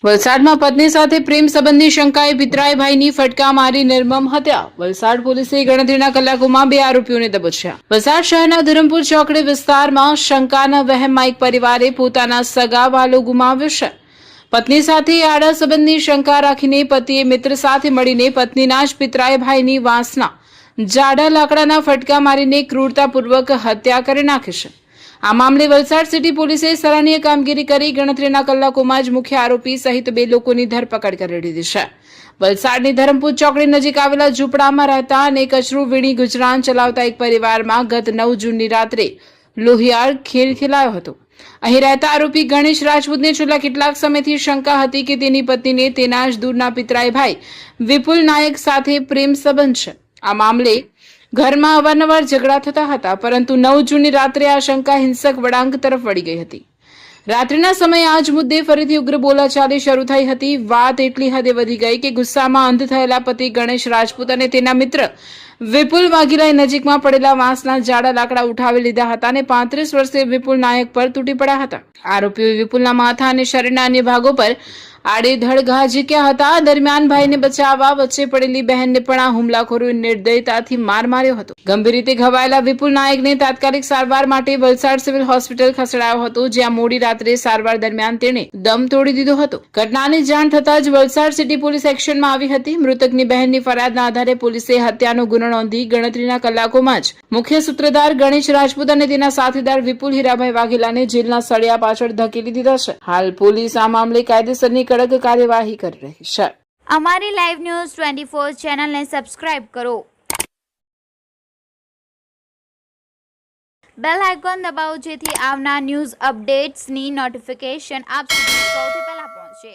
વલસાડમાં પત્ની સાથે પ્રેમ સંબંધની શંકાએ પિતરાઈ ભાઈની ફટકા મારી નિર્મમ હત્યા. વલસાડ પોલીસે ગણતરીના કલાકોમાં 2 આરોપીઓને દબોચ્યા. વલસાડ શહેરના ધરમપુર ચોકડી વિસ્તારમાં શંકાના વહેમમાં એક પરિવારે પોતાના સગા વાલો ગુમાવ્યો છે. પત્ની સાથે આડા સંબંધની શંકા રાખીને પતિએ મિત્ર સાથે મળીને પત્નીના જ પિતરાઈ ભાઈની વાંસના જાડા લાકડાના ફટકા મારીને ક્રૂરતાપૂર્વક હત્યા કરી નાખી છે. આ મામલે વલસાડ સિટી પોલીસે સરાહનીય કામગીરી કરી ગણતરીના કલાકોમાં જ મુખ્ય આરોપી સહિત 2 લોકોની ધરપકડ કરી લીધી છે. વલસાડની ધરમપુર ચોકડી નજીક આવેલા ઝૂંપડામાં રહેતા અને કચરું વીણી ગુજરાન ચલાવતા એક પરિવારમાં ગત 9 જૂનની રાત્રે લોહિયાળ ખેલ ખેલાયો હતો. અહીં રહેતા આરોપી ગણેશ રાજપૂતને છેલ્લા કેટલાક સમયથી શંકા હતી કે તેની પત્નીને તેના જ દૂરના પિતરાઈ ભાઈ વિપુલ નાયક સાથે પ્રેમ સંબંધ છે. આ મામલે ઘરમાં અવારનવાર ઝઘડા થતા હતા, પરંતુ 9 જૂનની રાત્રે આ શંકા હિંસક વળાંક તરફ વળી ગઈ હતી. રાત્રિના સમયે આ જ મુદ્દે ફરીથી ઉગ્ર બોલાચાલી શરૂ થઈ હતી. વાત એટલી હદે વધી ગઈ કે ગુસ્સામાં અંધ થયેલા પતિ ગણેશ રાજપૂત અને તેના મિત્ર વિપુલ વાઘેલાએ નજીકમાં પડેલા વાંસના જાડા લાકડા ઉઠાવી લીધા હતા અને 35 વર્ષીય વિપુલ નાયક પર તૂટી પડ્યા હતા. આરોપીઓએ વિપુલના માથા અને શરીરના અન્ય ભાગો પર આડેધડ ઘા ઝીક્યા હતા. દરમિયાન ભાઈને બચાવવા વચ્ચે પડેલી બહેનને પણ આ હુમલાખોરોએ નિર્દયતાથી માર માર્યો હતો. ગંભીર રીતે ઘવાયેલા વિપુલ નાયકને તાત્કાલિક સારવાર માટે વલસાડ સિવિલ હોસ્પિટલ ખસેડાયો હતો, જ્યાં મોડી રાત્રે સારવાર દરમિયાન તેણે દમ તોડી દીધો હતો. ઘટનાની જાણ થતાં જ વલસાડ સિટી પોલીસ એક્શનમાં આવી હતી. મૃતકની બહેનની ફરિયાદના આધારે પોલીસે હત્યાનો ગુનો નોંધી ગણતરીના કલાકોમાં જ મુખ્ય સૂત્રધાર ગણેશ રાજપૂત અને તેના સાથીદાર વિપુલ હીરાભાઈ વાઘેલાને જેલના સળિયા પાછળ ધકેલી દીધા છે. હાલ પોલીસ આ મામલે કાયદેસરની કડક કાર્યવાહી કરી રહી છે. અમારી લાઈવ ન્યૂઝ 24 ચેનલને સબસ્ક્રાઇબ કરો, બેલ આઇકોન દબાવો જેથી આવનાર ન્યૂઝ અપડેટ્સની નોટિફિકેશન આપ સુધી સૌથી પહેલા પહોંચે.